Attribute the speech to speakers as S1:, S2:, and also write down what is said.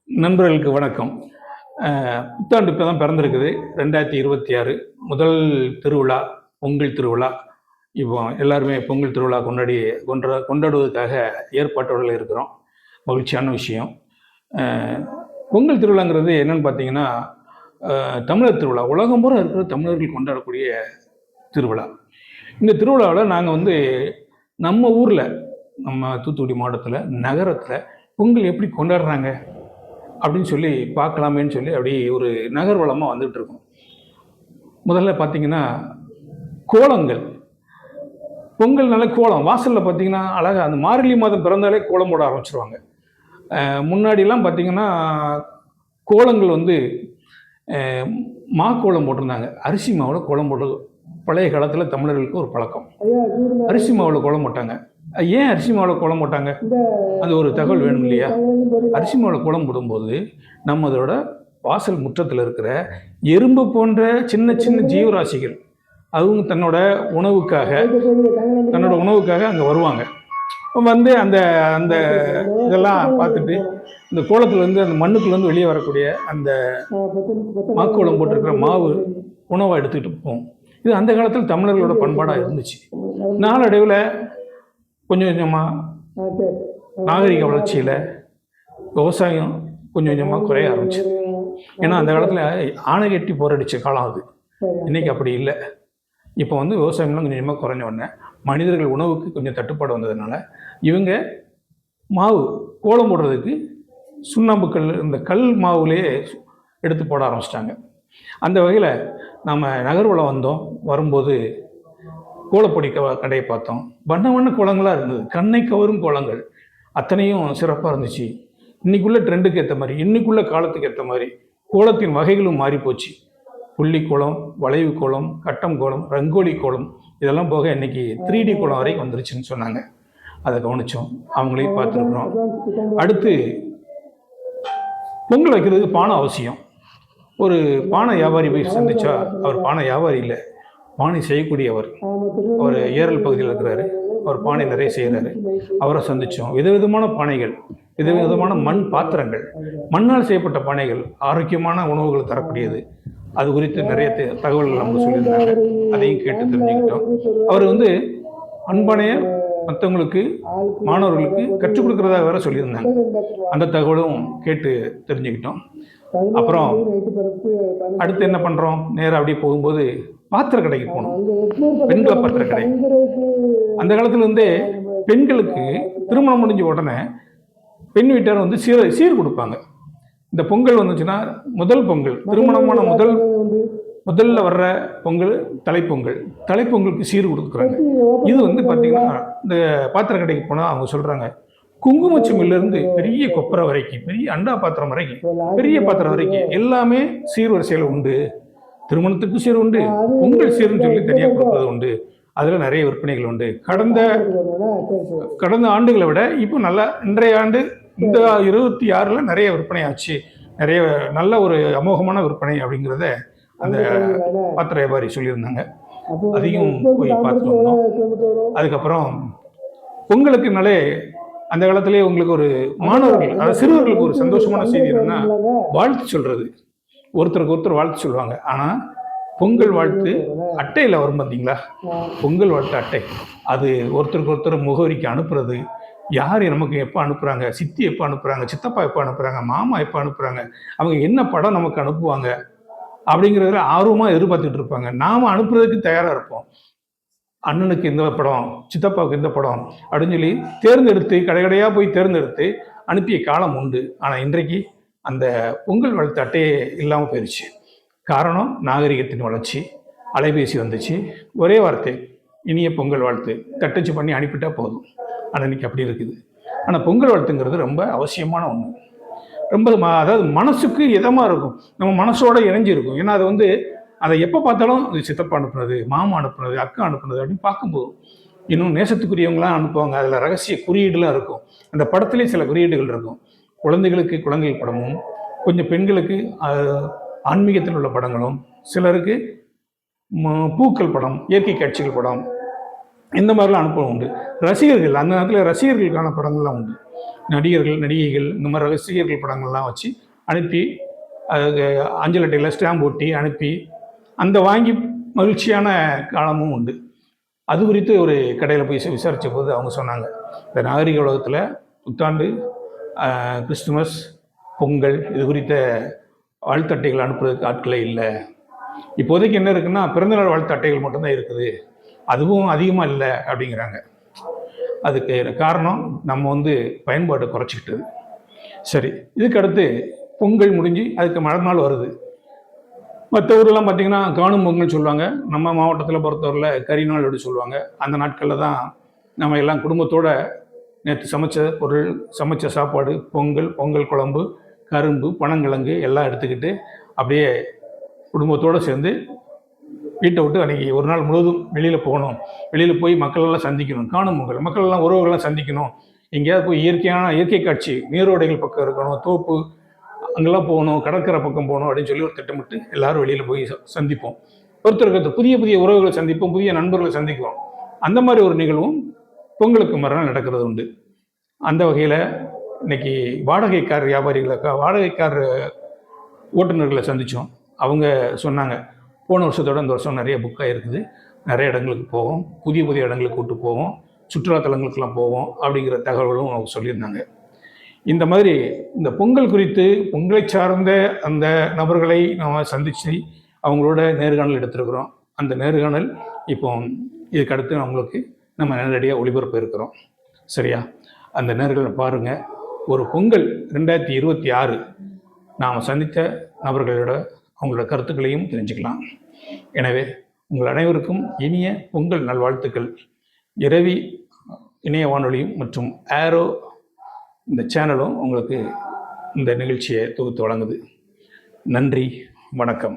S1: நண்பர்களுக்கு வணக்கம். புத்தாண்டு இப்போ தான் பிறந்திருக்குது. 2026 முதல் திருவிழா, பொங்கல் திருவிழா. இப்போ எல்லாருமே பொங்கல் திருவிழா கொண்டாடுவதற்காக ஏற்பாட்டோடு இருக்கிறோம். மகிழ்ச்சியான விஷயம். பொங்கல் திருவிழாங்கிறது என்னன்னு பார்த்தீங்கன்னா, தமிழர் திருவிழா. உலகம் பூரா இருக்கிற தமிழர்கள் கொண்டாடக்கூடிய திருவிழா. இந்த திருவிழாவில் நாங்கள் நம்ம ஊரில், நம்ம தூத்துக்குடி மாவட்டத்தில் நகரத்தில் பொங்கல் எப்படி கொண்டாடுறாங்க அப்படின்னு சொல்லி பார்க்கலாமேன்னு சொல்லி அப்படி ஒரு நகர்வலமாக வந்துட்டு இருக்கோம். முதல்ல பார்த்தீங்கன்னா கோலங்கள். பொங்கல்னால கோலம் வாசலில் பார்த்தீங்கன்னா அழகாக அந்த மார்கழி மாதம் பிறந்தாலே கோலம் போட ஆரம்பிச்சிருவாங்க. முன்னாடிலாம் பார்த்தீங்கன்னா கோலங்கள் கோலம் போட்டிருந்தாங்க. அரிசி மாவில் கோலம் போட்டு பழைய காலத்தில் தமிழர்களுக்கு ஒரு பழக்கம். அரிசி மாவில் கோலம் போட்டாங்க. ஏன் அரிசி மாவில் கோலம் போட்டாங்க? அது ஒரு தகவல் வேணும் இல்லையா? அரிசி மாவில் கோலம் போடும்போது நம்ம அதோட வாசல் முற்றத்தில் இருக்கிற எறும்பு போன்ற சின்ன சின்ன ஜீவராசிகள் அவங்க தன்னோட உணவுக்காக அங்கே வருவாங்க. அந்த அந்த இதெல்லாம் பார்த்துட்டு இந்த கோலத்துலேருந்து அந்த மண்ணுக்குள்ளேருந்து வெளியே வரக்கூடிய அந்த மாக்கோலம் போட்டிருக்கிற மாவு உணவாக எடுத்துக்கிட்டு போவோம். இது அந்த காலத்தில் தமிழர்களோட பண்பாடாக இருந்துச்சு. நாளடைவில் கொஞ்சம் கொஞ்சமாக நாகரிக வளர்ச்சியில் விவசாயம் கொஞ்சம் கொஞ்சமாக குறைய ஆரம்பிச்சது. ஏன்னா அந்த காலத்தில் ஆணை கட்டி போரடித்த காலம் அது. இன்றைக்கி அப்படி இல்லை. இப்போ விவசாயம்லாம் கொஞ்சம் கொஞ்சமாக குறைஞ்ச உடனே மனிதர்கள் உணவுக்கு கொஞ்சம் தட்டுப்பாடு வந்ததுனால இவங்க மாவு கோலம் போடுறதுக்கு சுண்ணாம்பு கல், இந்த கல் மாவுலேயே எடுத்து போட ஆரம்பிச்சிட்டாங்க. அந்த வகையில் நம்ம நகர்வலம் வரும்போது கோலப்பொடி கடையை பார்த்தோம். வண்ண வண்ண கோலங்களாக இருந்தது. கண்ணை கவரும் கோலங்கள் அத்தனையும் சிறப்பாக இருந்துச்சு. இன்றைக்குள்ள ட்ரெண்டுக்கு ஏற்ற மாதிரி, இன்னைக்குள்ள காலத்துக்கு ஏற்ற மாதிரி கோலத்தின் வகைகளும் மாறி போச்சு. புள்ளி கோலம், வளைவு கோலம், கட்டம் கோலம், ரங்கோலி கோலம், இதெல்லாம் போக இன்னைக்கு 3D கோலம் வரைக்கும் வந்துருச்சுன்னு சொன்னாங்க. அதை கவனித்தோம், அவங்களையும் பார்த்துருக்குறோம். அடுத்து பொங்கல் வைக்கிறதுக்கு பானை அவசியம். ஒரு பானை வியாபாரி போய் சந்திச்சா அவர் பானை வியாபாரி இல்லை, பானை செய்யக்கூடியவர். அவர் ஏரல் பகுதியில் இருக்கிறாரு. அவர் பானை நிறைய செய்கிறாரு. அவரை சந்தித்தோம். விதவிதமான பானைகள், விதவிதமான மண் பாத்திரங்கள், மண்ணால் செய்யப்பட்ட பானைகள் ஆரோக்கியமான உணவுகள் தரக்கூடியது. அது குறித்து நிறைய தகவல்கள் நமக்கு சொல்லியிருந்தாங்க. அதையும் கேட்டு தெரிஞ்சுக்கிட்டோம். அவர் அன்பானைய மற்றவங்களுக்கு, மாணவர்களுக்கு கற்றுக் கொடுக்குறதாக வேற சொல்லியிருந்தாங்க. அந்த தகவலும் கேட்டு தெரிஞ்சுக்கிட்டோம். அப்புறம் அடுத்து என்ன பண்ணுறோம்? நேராக அப்படியே போகும்போது பாத்திர கடைக்கு போகணும். பெண்களை பாத்திர கடை. அந்த காலத்துல பெண்களுக்கு திருமணம் முடிஞ்ச உடனே பெண் வீட்டார் சீர் கொடுப்பாங்க. இந்த பொங்கல் வந்துச்சுன்னா முதல் பொங்கல், திருமணமான முதல்ல வர்ற பொங்கல் தலைப்பொங்கல். தலைப்பொங்கலுக்கு சீர் கொடுக்குறாங்க. இது பார்த்தீங்கன்னா இந்த பாத்திர கடைக்கு போனால் அவங்க சொல்கிறாங்க, குங்குமச்சமிலிருந்து பெரிய கொப்பரை வரைக்கும், பெரிய அண்டா பாத்திரம் வரைக்கும், பெரிய பாத்திரம் வரைக்கும் எல்லாமே சீர்வரிசையில் உண்டு. திருமணத்துக்கு சீர் உண்டு, பொங்கல் சீர்னு சொல்லி தனியாக கொடுப்பது உண்டு. அதில் நிறைய விற்பனைகள் உண்டு. கடந்த ஆண்டுகளை விட இப்போ நல்லா, இன்றைய ஆண்டு இந்த 26 நிறைய விற்பனை ஆச்சு. நிறைய நல்ல ஒரு அமோகமான விற்பனை அப்படிங்கிறத அந்த பாத்திர வியாபாரி சொல்லியிருந்தாங்க. அதையும் போய் பார்த்துட்டு வந்தோம். அதுக்கப்புறம் பொங்கலுக்குனாலே அந்த காலத்திலேயே உங்களுக்கு ஒரு மாணவர்கள், அதாவது சிறுவர்களுக்கு ஒரு சந்தோஷமான செய்தி என்னன்னா வாழ்த்து சொல்றது. ஒருத்தருக்கு ஒருத்தர் வாழ்த்து சொல்லுவாங்க. ஆனால் பொங்கல் வாழ்த்து அட்டையில் வரும் பார்த்தீங்களா? பொங்கல் வாழ்த்து அட்டை, அது ஒருத்தருக்கு ஒருத்தர் முகவரிக்கு அனுப்புறது. யார் நமக்கு எப்போ அனுப்புகிறாங்க, சித்தி எப்போ அனுப்புகிறாங்க, சித்தப்பா எப்போ அனுப்புகிறாங்க, மாமா எப்போ அனுப்புகிறாங்க, அவங்க என்ன படம் நமக்கு அனுப்புவாங்க அப்படிங்கிறதுல ஆர்வமாக எதிர்பார்த்துட்டு இருப்பாங்க. நாம் அனுப்புறதுக்கு தயாராக இருப்போம். அண்ணனுக்கு இந்த படம், சித்தப்பாவுக்கு இந்த படம் அப்படின்னு சொல்லி தேர்ந்தெடுத்து கடையாக போய் தேர்ந்தெடுத்து அனுப்பிய காலம் உண்டு. ஆனால் இன்றைக்கு அந்த பொங்கல் வாழ்த்து அட்டையே இல்லாமல் போயிடுச்சு. காரணம் நாகரிகத்தின் வளர்ச்சி. அலைபேசி வந்துச்சு. ஒரே வார்த்தை, இனிய பொங்கல் வாழ்த்து, தட்டச்சு பண்ணி அனுப்பிட்டா போதும். ஆனால் இன்னைக்கு அப்படி இருக்குது. ஆனால் பொங்கல் வாழ்த்துங்கிறது ரொம்ப அவசியமான ஒன்று. ரொம்ப அதாவது மனசுக்கு இதமாக இருக்கும், நம்ம மனசோட இணைஞ்சிருக்கும். ஏன்னா அது அதை எப்போ பார்த்தாலும் அது சித்தப்பா அனுப்புனது, மாமா அனுப்புனது, அக்கா அனுப்புனது அப்படின்னு பார்க்கும்போது இன்னும் நேசத்துக்குரியவங்களாம் அனுப்புவாங்க. அதில் ரகசிய குறியீடுலாம் இருக்கும். அந்த படத்துலேயும் சில குறியீடுகள் இருக்கும். குழந்தைகளுக்கு குழந்தைகள் படமும், கொஞ்சம் பெண்களுக்கு ஆன்மீகத்தில் உள்ள படங்களும், சிலருக்கு பூக்கள் படம், இயற்கை காட்சிகள் படம், இந்த மாதிரிலாம் அனுபவம் உண்டு. ரசிகர்கள் அந்த நேரத்தில் ரசிகர்களுக்கான படங்கள்லாம் உண்டு. நடிகர்கள், நடிகைகள் இந்த மாதிரி ரசிகர்கள் படங்கள்லாம் வச்சு அனுப்பி அதுக்கு அஞ்சல் அட்டையில் ஸ்டாம்ப் ஒட்டி அனுப்பி அந்த வாங்கி மகிழ்ச்சியான காலமும் உண்டு. அது குறித்து ஒரு கடையில் போய் விசாரித்த போது அவங்க சொன்னாங்க, இந்த நாகரிக உலகத்தில் புத்தாண்டு, கிறிஸ்துமஸ், பொங்கல் இது குறித்த வாழ்த்தட்டைகள் அனுப்புறதுக்கு ஆட்களே இல்லை. இப்போதைக்கு என்ன இருக்குன்னா பிறந்தநாள் வாழ்த்து அட்டைகள் மட்டும்தான் இருக்குது, அதுவும் அதிகமாக இல்லை அப்படிங்கிறாங்க. அதுக்கு காரணம் நம்ம பயன்பாட்டை குறைச்சிக்கிட்டது. சரி, இதுக்கு அடுத்து பொங்கல் முடிஞ்சு அதுக்கு மறுநாள் வருது. மற்ற ஊரெல்லாம் பார்த்திங்கன்னா காணும் பொங்கல் சொல்லுவாங்க. நம்ம மாவட்டத்தில் பொறுத்தவரையில் கறி நாள் அப்படி சொல்லுவாங்க. அந்த நாட்களில் தான் நம்ம எல்லாம் குடும்பத்தோடு நேற்று சமைச்ச பொருள், சமைச்ச சாப்பாடு, பொங்கல், பொங்கல் குழம்பு, கரும்பு, பனங்கிழங்கு எல்லாம் எடுத்துக்கிட்டு அப்படியே குடும்பத்தோடு சேர்ந்து வீட்டை விட்டு அன்றைக்கி ஒரு நாள் முழுவதும் வெளியில் போகணும். வெளியில் போய் மக்களெல்லாம் சந்திக்கணும். காணும் பொங்கல் மக்களெல்லாம் உறவுகள்லாம் சந்திக்கணும். எங்கேயாவது போய் இயற்கை காட்சி, நீரோடைகள் பக்கம் இருக்கணும், தோப்பு அங்கெல்லாம் போகணும், கடற்கரை பக்கம் போகணும் அப்படின்னு சொல்லி ஒரு திட்டமிட்டு எல்லாரும் வெளியில் போய் சந்திப்போம். ஒருத்தருக்கு புதிய புதிய உறவுகளை சந்திப்போம், புதிய நண்பர்களை சந்திப்போம். அந்த மாதிரி ஒரு நிகழ்வும் பொங்கலுக்கு மறுநாள் நடக்கிறது உண்டு. அந்த வகையில் இன்னைக்கு வாடகைக்கார் வியாபாரிகளை, வாடகைக்கார் ஓட்டுநர்களை சந்தித்தோம். அவங்க சொன்னாங்க, போன வருஷத்தோட இந்த வருஷம் நிறைய புக் ஆகிருக்குது, நிறைய இடங்களுக்கு போவோம், புதிய புதிய இடங்களுக்கு கூப்பிட்டு போவோம், சுற்றுலாத்தலங்களுக்கெல்லாம் போவோம் அப்படிங்கிற தகவல்களும் அவங்க சொல்லியிருந்தாங்க. இந்த மாதிரி இந்த பொங்கல் குறித்து பொங்கலை சார்ந்த அந்த நபர்களை நாம் சந்தித்து அவங்களோட நேர்காணல் எடுத்திருக்கிறோம். அந்த நேர்காணல் இப்போ இதுக்கடுத்து அவங்களுக்கு நம்ம நேரடியாக ஒளிபரப்பு இருக்கிறோம். சரியா? அந்த நேர்காணலை பாருங்கள். ஒரு பொங்கல் 2026 நாம் சந்தித்த நபர்களோட அவங்களோட கருத்துக்களையும் தெரிஞ்சுக்கலாம். எனவே உங்கள் அனைவருக்கும் இனிய பொங்கல் நல்வாழ்த்துக்கள். இரவி இணைய வானொலியும் மற்றும் ஆரோ இந்த சேனலும் உங்களுக்கு இந்த நிகழ்ச்சியை தொகுத்து வழங்குது. நன்றி, வணக்கம்.